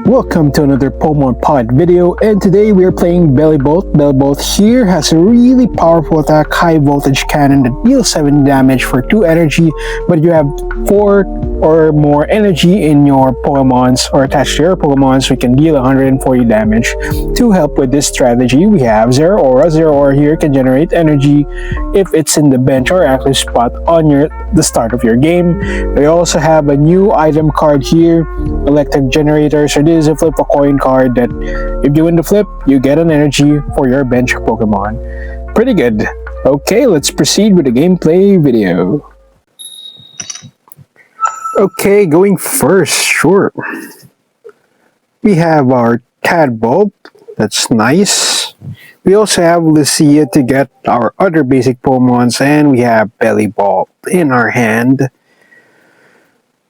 Welcome to another Pokemon Pocket video, and today we are playing Bellibolt. Bellibolt here has a really powerful attack, high voltage cannon that deals 7 damage for 2 energy, but you have 4 or more energy in your Pokemons or attached to your Pokemon, so you can deal 140 damage. To help with this strategy, we have Zeraora. Zeraora here can generate energy if it's in the bench or active spot on the start of your game. We also have a new item card here, Electric Generator. So this is a flip a coin card that if you win the flip, you get an energy for your bench Pokemon. Pretty good. Okay, let's proceed with the gameplay video. Okay, going first, sure. We have our Tadbolt, that's nice. We also have Lucia to get our other basic Pokemons, and we have Bellibolt in our hand.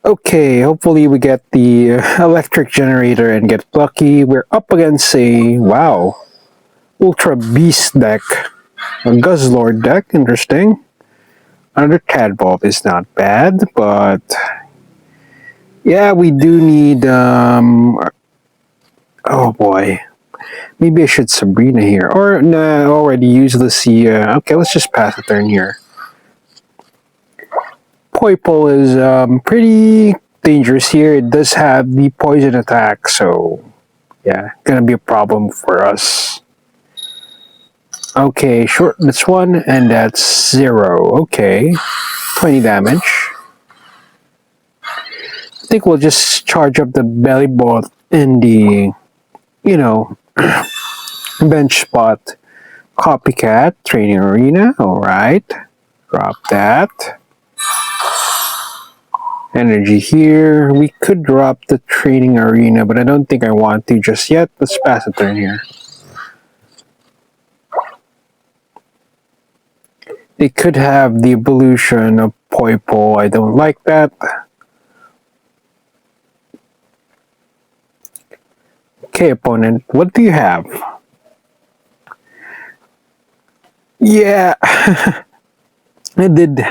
Okay, hopefully we get the electric generator and get lucky. We're up against a, wow, Ultra Beast deck. A Guzzlord deck, interesting. Another Tadbolt is not bad, but yeah, we do need, oh boy. Maybe I should Sabrina here. Or, no, already used Lucia. Okay, let's just pass a turn here. Poipole is pretty dangerous here. It does have the poison attack, so yeah, gonna be a problem for us. Okay, sure, that's 1, and that's 0. Okay, 20 damage. I think we'll just charge up the Bellibolt in the, you know, bench spot. Copycat, Training Arena, alright. Drop that. Energy here. We could drop the Training Arena, but I don't think I want to just yet. Let's pass a turn here. They could have the evolution of Poipole. I don't like that. Okay, opponent, what do you have? Yeah, I did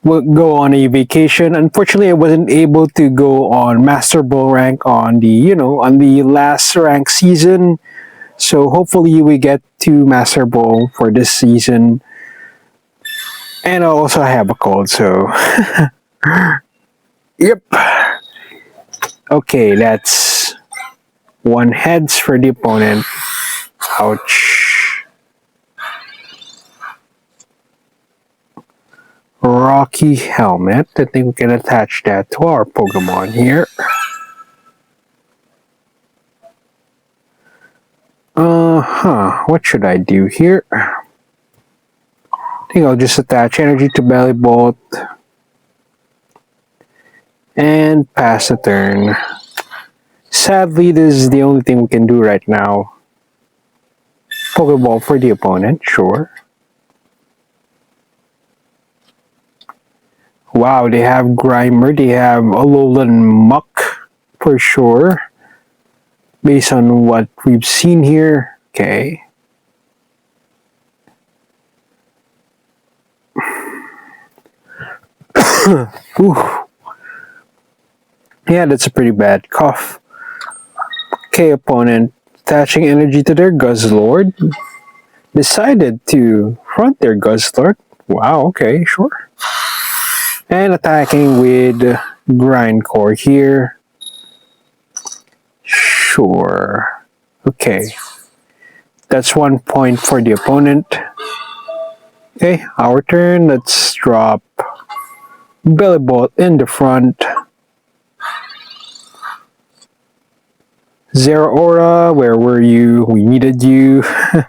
go on a vacation. Unfortunately, I wasn't able to go on Master Ball rank on the, on the last rank season. So hopefully we get to Master Ball for this season. And I also have a cold, so yep. Okay, that's 1 heads for the opponent. Ouch. Rocky Helmet. I think we can attach that to our Pokemon here. What should I do here? I think I'll just attach energy to Bellibolt and pass the turn. Sadly, this is the only thing we can do right now. Pokeball for the opponent, sure. Wow, they have Grimer, they have Alolan Muck for sure. Based on what we've seen here. Okay. Yeah, that's a pretty bad cough. Okay, opponent, attaching energy to their Guzzlord. Decided to front their Guzzlord. Wow, okay, sure. And attacking with Grindcore here. Sure. Okay. That's 1 point for the opponent. Okay, our turn. Let's drop Bellibolt in the front. Zeraora, where were you? We needed you. I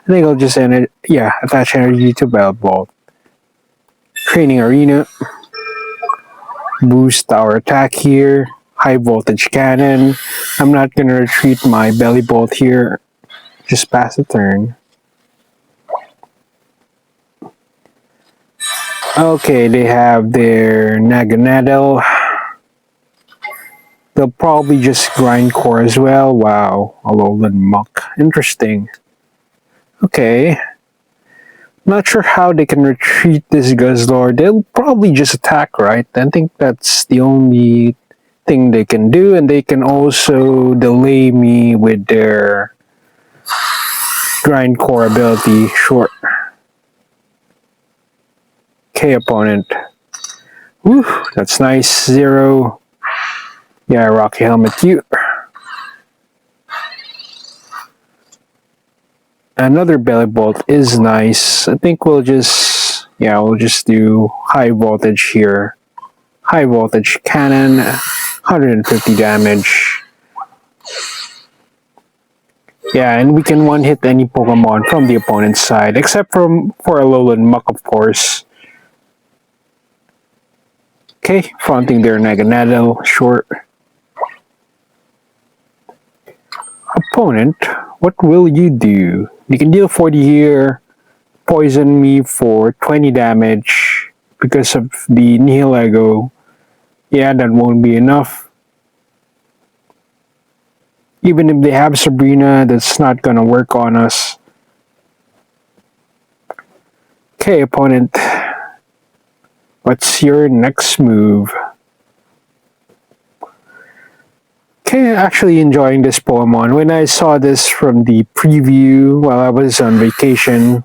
think I'll just attach energy to Bellibolt. Training Arena. Boost our attack here. High voltage cannon. I'm not gonna retreat my Bellibolt here. Just pass the turn. Okay, they have their Naganadel. They'll probably just Grindcore as well. Wow, Alolan Muck. Interesting. Okay. Not sure how they can retreat this Guzzlord. They'll probably just attack, right? I think that's the only thing they can do, and they can also delay me with their grind core ability. Sure. Okay, opponent. Woo, that's nice. 0. Yeah, Rocky Helmet you. Another Bellibolt is nice. I think we'll just do high voltage here. High voltage cannon, 150 damage. Yeah, and we can one-hit any Pokemon from the opponent's side, except for Alolan Muck, of course. Okay, fronting their Naganadel, short. Opponent, what will you do? You can deal 40 here, poison me for 20 damage because of the Nihilego. Yeah, that won't be enough. Even if they have Sabrina, that's not gonna work on us. Okay, opponent. What's your next move? Okay, actually enjoying this Pokemon. When I saw this from the preview while I was on vacation,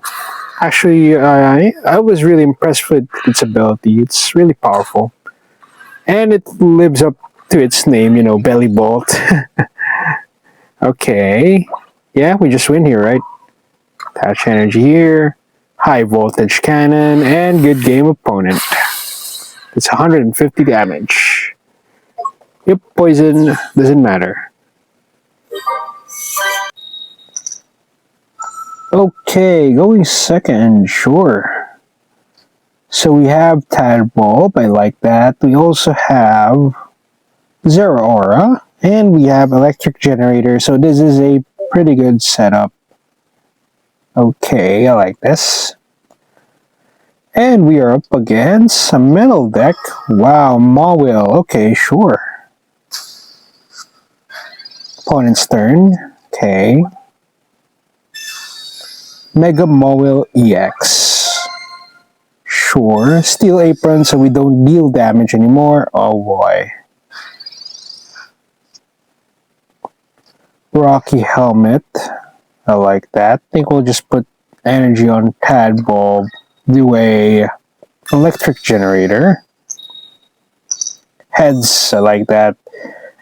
actually I was really impressed with its ability. It's really powerful. And it lives up to its name, you know, Bellibolt. Okay. Yeah, we just win here, right? Attach energy here. High voltage cannon. And good game, opponent. It's 150 damage. Yep, poison. Doesn't matter. Okay, going second. Sure. So we have Tadbulb. I like that. We also have Zeraora. And we have Electric Generator. So this is a pretty good setup. Okay, I like this. And we are up against a metal deck. Wow, Mawile. Okay, sure. Opponent's turn. Okay. Mega Mawile EX. Sure. Steel Apron so we don't deal damage anymore. Oh boy. Rocky Helmet. I like that. I think we'll just put energy on Tadbulb. Do a Electric Generator. Heads. I like that.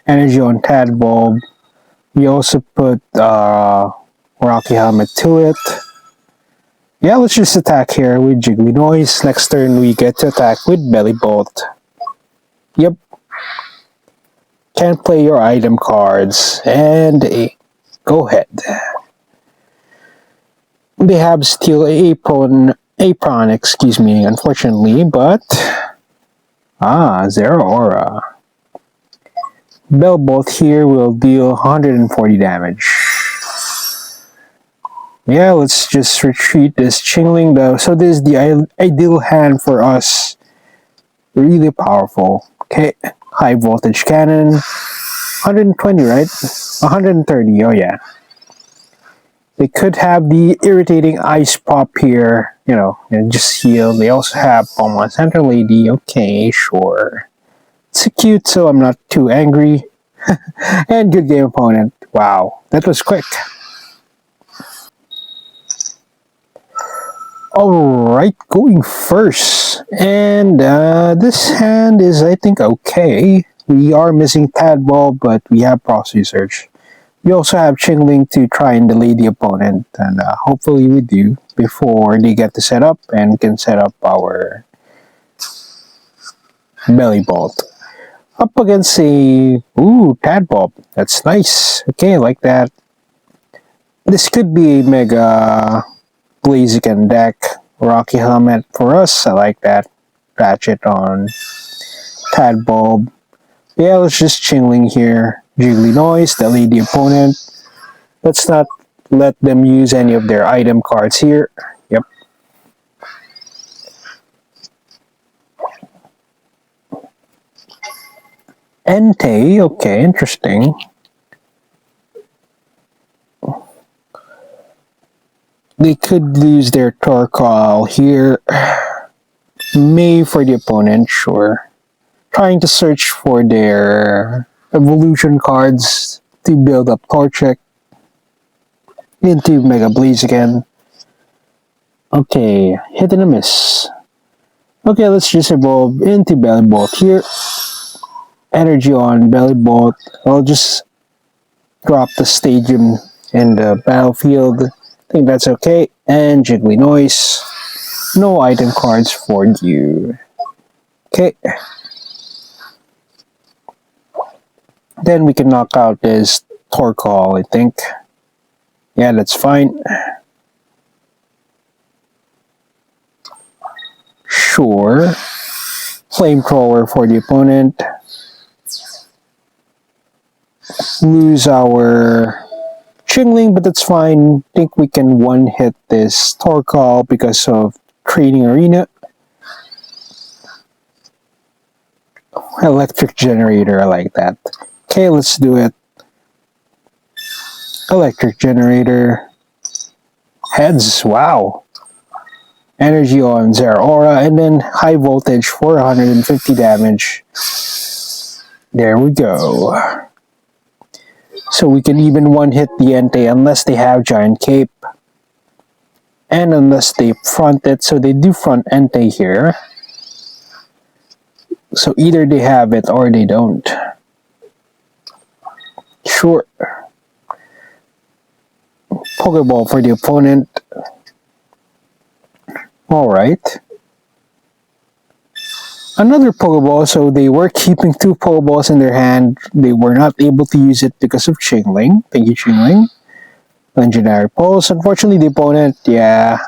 Energy on Tadbulb. We also put Rocky Helmet to it. Yeah, let's just attack here with Jiggly Noise. Next turn we get to attack with Bellibolt. Yep. Can't play your item cards. And go ahead. They have Steel Apron, excuse me, unfortunately, but Zeraora. Bellibolt here will deal 140 damage. Yeah, let's just retreat this Chingling though. So this is the ideal hand for us. Really powerful. Okay, high voltage cannon. 120, right? 130, oh yeah. They could have the irritating ice pop here, you know, and just heal. They also have Pokemon Center Lady. Okay, sure. It's cute, so I'm not too angry. And good game, opponent. Wow, that was quick. Alright, going first. And this hand is, I think, okay. We are missing Tadbulb, but we have Frost Research. We also have Chingling to try and delay the opponent, and hopefully we do before they get to set up and can set up our Bellibolt. Up against a Tadbulb. That's nice. Okay, I like that. This could be a Mega Blaziken deck. Rocky Helmet for us. I like that. Ratchet on Tadbulb. Yeah, let's just Chingling here. Jiggly Noise, delay the opponent. Let's not let them use any of their item cards here. Yep. Entei, okay, interesting. They could lose their Torkoal here. May for the opponent, sure. trying to search for their evolution cards to build up Torchic into Mega Blaze again. Okay, hit and a miss. Okay, let's just evolve into Bellibolt here. Energy on Bellibolt. I'll just drop the stadium in the battlefield. I think that's okay. And Jiggly Noise. No item cards for you. Okay. Then we can knock out this Torkoal, I think. Yeah, that's fine. Sure. Flamethrower for the opponent. Lose our Chingling, but that's fine. I think we can one-hit this Torkoal because of Training Arena. Electric Generator, I like that. Okay, let's do it. Electric Generator. Heads, wow. Energy on Zeraora, and then high voltage for 150 damage. There we go. So we can even one-hit the Entei unless they have Giant Cape. And unless they front it, so they do front Entei here. So either they have it or they don't. Sure. Pokeball for the opponent. Alright. Another Pokeball, so they were keeping 2 Pokeballs in their hand. They were not able to use it because of Chingling. Thank you, Chingling. Legendary Pulse. Unfortunately, the opponent, yeah,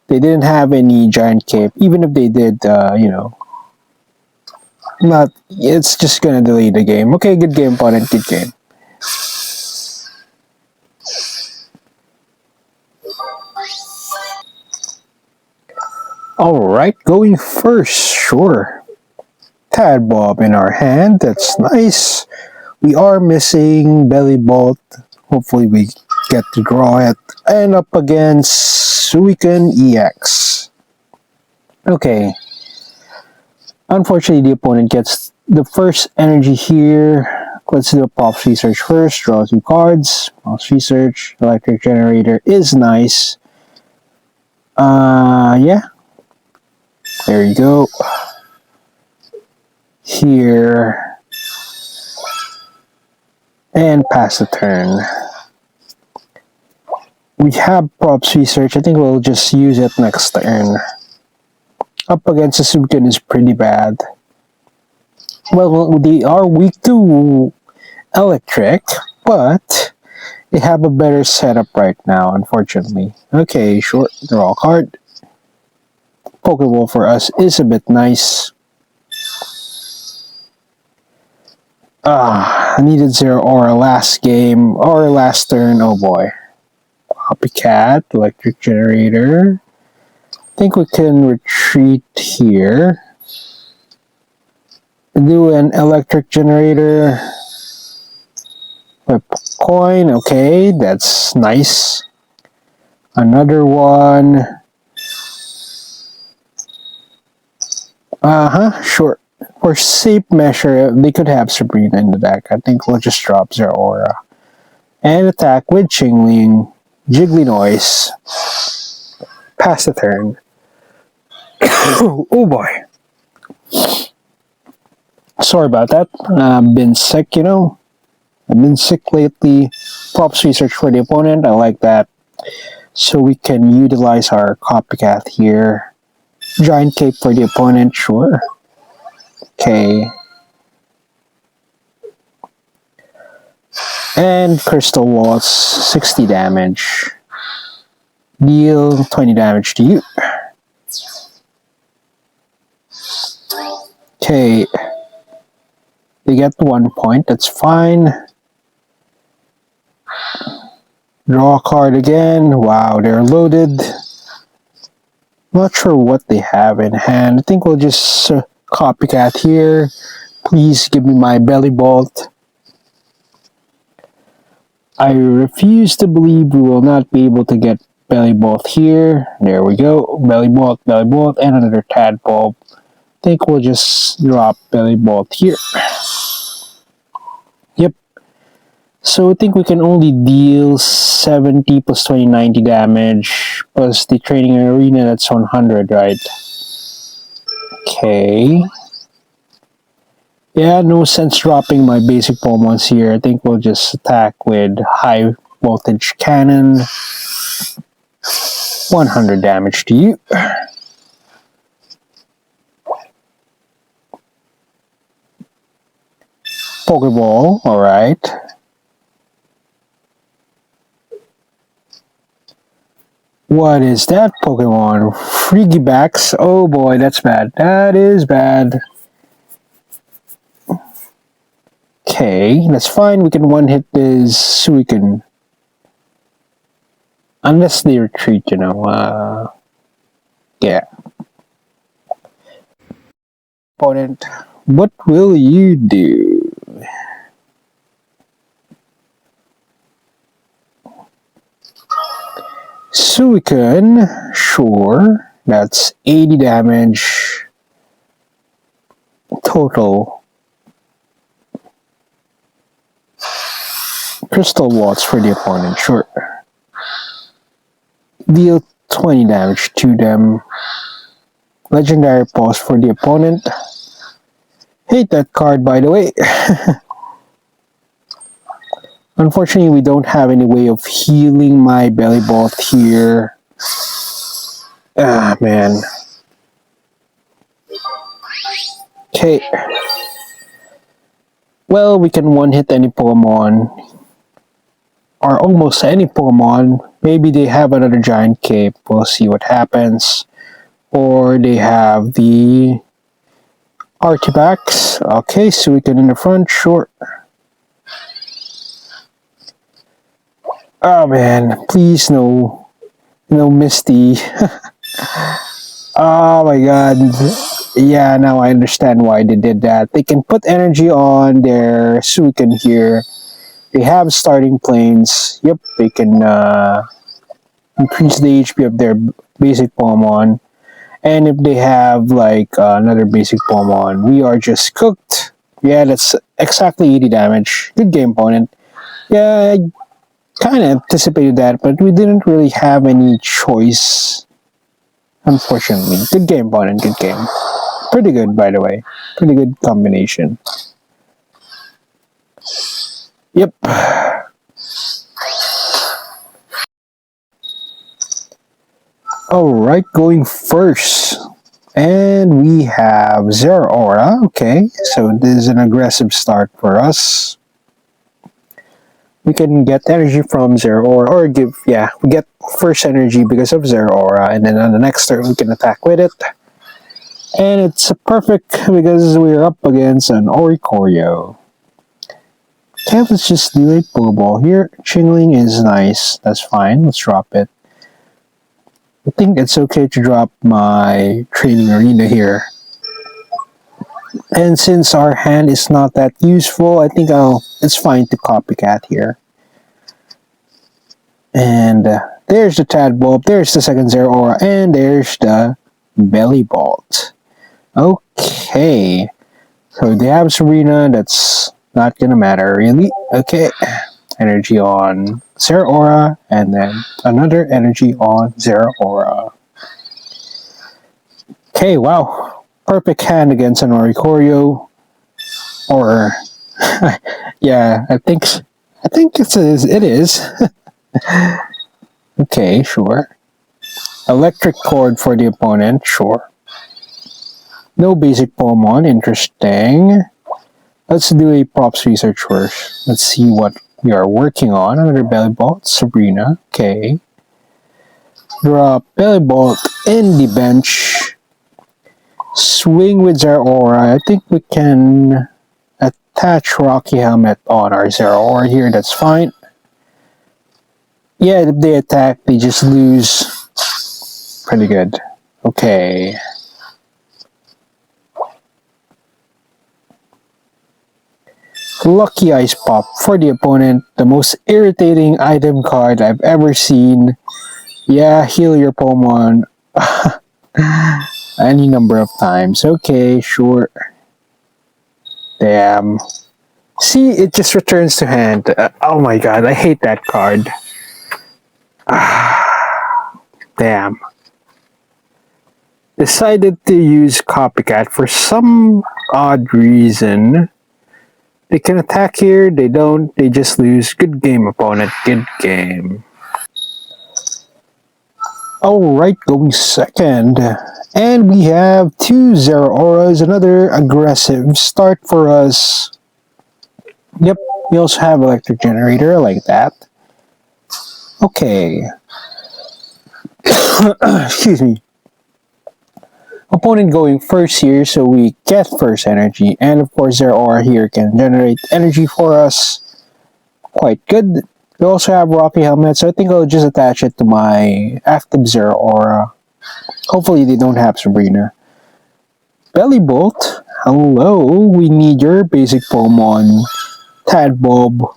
they didn't have any Giant Cape. Even if they did, not, it's just gonna delay the game. Okay, good game, opponent, good game. Alright, going first, sure. Tadbob in our hand, that's nice. We are missing Bellibolt. Hopefully we get to draw it. And up against Suicune EX. Okay. Unfortunately, the opponent gets the first energy here. Let's do a Pops Research first. Draw 2 cards. Pops Research. Electric Generator is nice. Yeah. There you go. Here. And pass the turn. We have Props Research. I think we'll just use it next turn. Up against the Suicune is pretty bad. Well, they are weak to Electric, but they have a better setup right now, unfortunately. Okay, short draw card. Pokeball for us is a bit nice. I needed Zeraora last game, or last turn, oh boy. Copycat, Electric Generator. I think we can retreat here. Do an Electric Generator. Flip coin, okay, that's nice. Another one. Sure. For safe measure, they could have Sabrina in the deck. I think we'll just drop Zeraora. And attack with Chingling. Jiggly Noise. Pass the turn. Oh boy. Sorry about that. I've been sick, you know. I've been sick lately. Props Research for the opponent. I like that. So we can utilize our Copycat here. Giant Cape for the opponent, sure. Okay. And Crystal Waltz, 60 damage. Deal 20 damage to you. Okay. They get 1 point, that's fine. Draw a card again. Wow, they're loaded. Not sure what they have in hand. I think we'll just Copycat here. Please give me my Bellibolt. I refuse to believe we will not be able to get Bellibolt here. There we go. Bellibolt, Bellibolt, and another Tadpole. think we'll just drop Bellibolt here. Yep. So I think we can only deal 70 plus 20, 90 damage, plus the training arena, that's 100, right? Okay. Yeah, no sense dropping my basic Pokemons here. I think we'll just attack with high voltage cannon. 100 damage to you. Pokeball, alright. What is that Pokemon? Frigibacks. Oh boy, that's bad. That is bad. Okay, that's fine. We can one-hit this Suicune. Unless they retreat, you know. Yeah. Opponent, what will you do? Suicune, sure. That's 80 damage total. Crystal Waltz for the opponent, sure. Deal 20 damage to them. Legendary Pulse for the opponent. Hate that card, by the way. Unfortunately, we don't have any way of healing my Bellibolt here. Ah, man. Okay. Well, we can one-hit any Pokemon. Or almost any Pokemon. Maybe they have another Giant Cape. We'll see what happens. Or they have the Artifacts. Okay, so we can in the front, sure. Oh man, please no Misty. Oh my god. Yeah, now I understand why they did that. They can put energy on their Suicune here. They have starting planes. Yep, they can increase the HP of their basic Pokemon. And if they have like another basic Pokemon, we are just cooked. Yeah, that's exactly 80 damage. Good game, opponent. Yeah, I kind of anticipated that, but we didn't really have any choice. Unfortunately. Good game, opponent. Good game. Pretty good, by the way. Pretty good combination. Yep. Alright, going first. And we have Zeraora. Okay, so this is an aggressive start for us. We can get energy from Zeraora, or we get first energy because of Zeraora, and then on the next turn we can attack with it. And it's perfect because we're up against an Oricorio. Okay, let's just do a Pokeball here. Chingling is nice. That's fine. Let's drop it. I think it's okay to drop my training arena here. And since our hand is not that useful, I think it's fine to copycat here. And there's the Tadbulb, there's the second Zeraora, and there's the Bellibolt. Okay. So they have Serena, that's not gonna matter really. Okay. Energy on Zeraora, and then another energy on Zeraora. Okay, wow. Perfect hand against an Oricorio. Or, yeah, I think it is. Okay, sure. Electric Cord for the opponent, sure. No basic Pokemon, interesting. Let's do a props research first. Let's see what we are working on. Another Bellibolt, Sabrina, okay. Drop Bellibolt in the bench. Swing with Zeraora. I think we can attach Rocky Helmet on our Zeraora here, that's fine. Yeah, if they attack, they just lose. Pretty good. Okay. Lucky Ice Pop for the opponent. The most irritating item card I've ever seen. Yeah, heal your Pokemon. Any number of times. Okay, sure. Damn. See, it just returns to hand. Oh my god, I hate that card. Damn. Decided to use Copycat for some odd reason. They can attack here, they don't, they just lose. Good game, opponent, good game. Alright, going second. And we have two Zeraoras, another aggressive start for us. Yep, we also have electric generator like that. Okay. Excuse me. Opponent going first here, so we get first energy. And of course, Zeraora here can generate energy for us. Quite good. We also have Rocky Helmet, so I think I'll just attach it to my active Zeraora. Hopefully they don't have Sabrina. Bellibolt, hello, we need your basic Pokemon. Tadbob.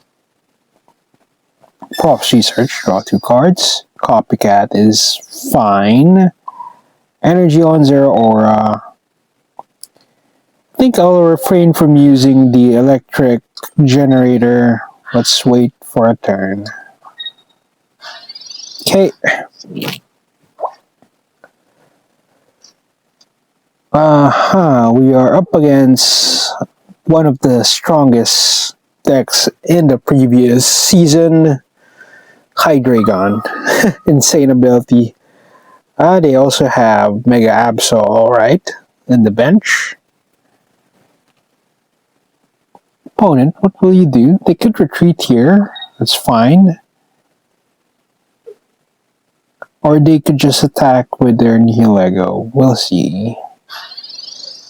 Prophecy Search, draw 2 cards. Copycat is fine. Energy on Zeraora. I think I'll refrain from using the electric generator. Let's wait for a turn. Okay. We are up against one of the strongest decks in the previous season. Hydreigon. Insane ability. They also have Mega Absol, right? In the bench. Opponent, what will you do? They could retreat here. That's fine. Or they could just attack with their Nihilego. We'll see.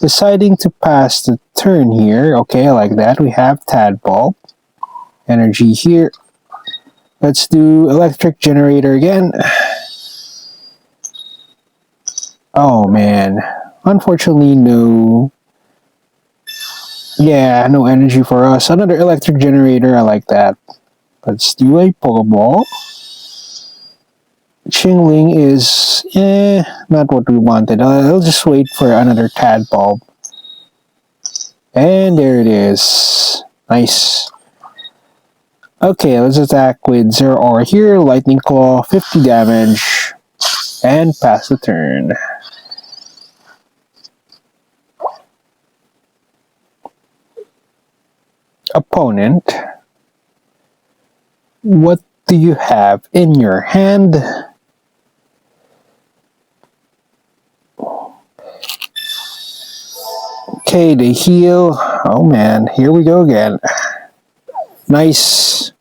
Deciding to pass the turn here. Okay, I like that. We have Tadbolt. Energy here. Let's do Electric Generator again. Oh man. Unfortunately, no. Yeah, no energy for us. Another Electric Generator. I like that. Let's do a Pokeball. Chingling is not what we wanted. I'll just wait for another Tadpole. And there it is. Nice. Okay, let's attack with Zeraora here. Lightning Claw, 50 damage. And pass the turn. Opponent. What do you have in your hand? Okay, they heal. Oh man, here we go again. Nice.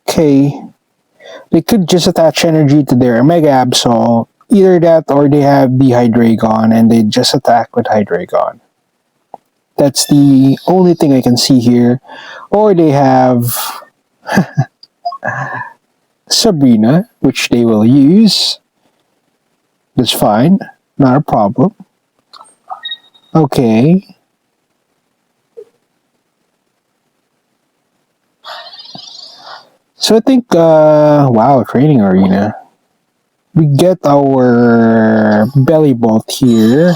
Okay. They could just attach energy to their Mega Absol. Either that or they have the Hydreigon and they just attack with Hydreigon. That's the only thing I can see here. Or they have Sabrina, which they will use. That's fine. Not a problem. Okay. So I think, wow, training arena. We get our Bellibolt here.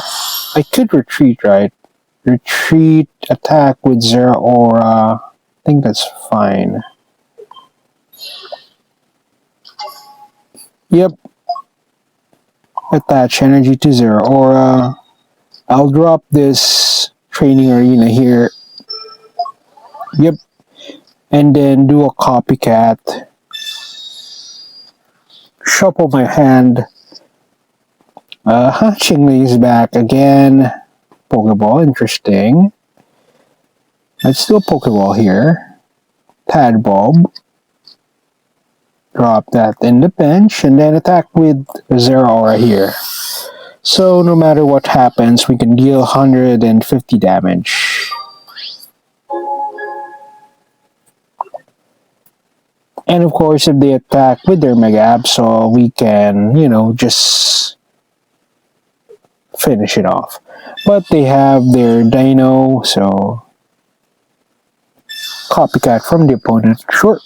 I could retreat, right? Retreat, attack with Zeraora. I think that's fine. Yep. Attach energy to Zeraora. I'll drop this training arena here. Yep. And then do a copycat. Shuffle my hand. Chingling is back again. Pokeball, interesting. Let's do a Pokeball here. Tadbulb. Drop that in the bench and then attack with Zeraora here. So no matter what happens, we can deal 150 damage. And of course, if they attack with their Mega Absol, we can, just finish it off. But they have their Dino, so copycat from the opponent. Sure.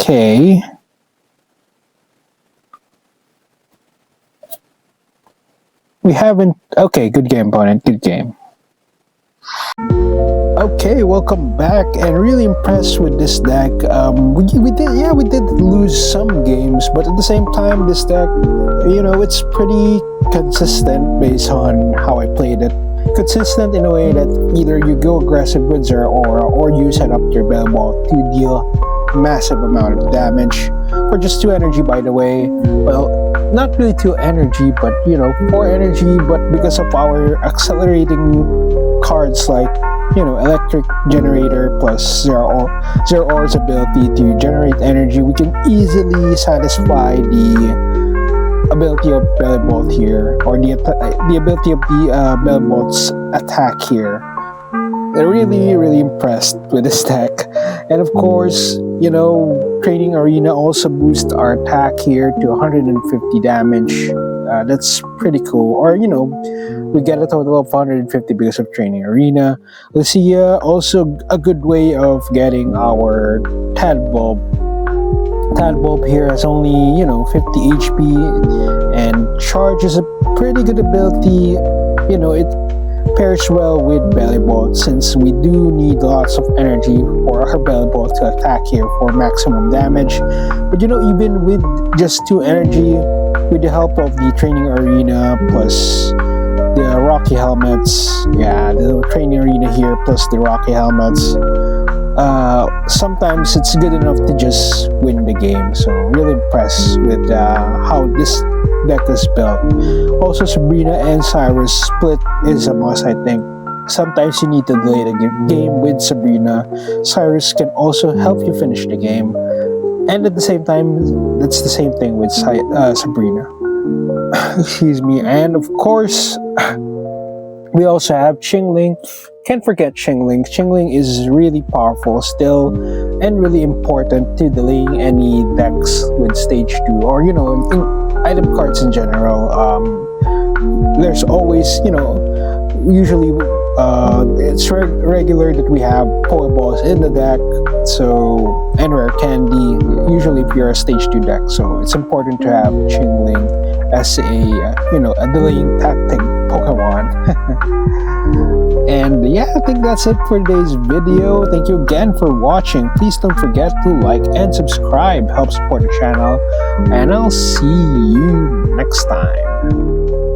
Okay. We haven't... Okay, good game, opponent. Good game. Okay, welcome back, and really impressed with this deck. We did lose some games, but at the same time, this deck, it's pretty consistent based on how I played it. Consistent in a way that either you go aggressive with Zeraora or you set up your Bellibolt to deal massive amount of damage for just 2 energy, by the way. Well, not really 2 energy, but 4 energy, but because of our accelerating cards like Electric Generator plus Zeraora's ability to generate energy, we can easily satisfy the ability of Bellibolt here, or the ability of the Bellibolt's attack here. They're really impressed with this deck. And of course, Training Arena also boosts our attack here to 150 damage. That's pretty cool. Or, we get a total of 150 because of Training Arena. Lucia, also a good way of getting our Tadbulb. Tadbulb here has only, 50 HP, and Charge is a pretty good ability. It pairs well with Bellibolt, since we do need lots of energy for our Bellibolt to attack here for maximum damage. But even with just 2 energy, with the help of the Training Arena plus the Rocky Helmets, the Training Arena here plus the Rocky Helmets, sometimes it's good enough to just win the game. So really impressed with how this deck is built. Also, Sabrina and Cyrus split is a must, I think. Sometimes you need to delay the game with Sabrina. Cyrus can also help you finish the game, and at the same time, that's the same thing with Sabrina. Excuse me. And of course, we also have Chingling. Can't forget Chingling. Chingling is really powerful still, and really important to delaying any decks with stage 2, or in item cards in general. There's always, usually it's regular that we have Pokeballs in the deck, so, and Rare Candy, usually if you're a stage 2 deck. So it's important to have Chingling as a delaying tactic Pokemon. And I think that's it for today's video. Thank you again for watching. Please don't forget to like and subscribe. Help support the channel. And I'll see you next time.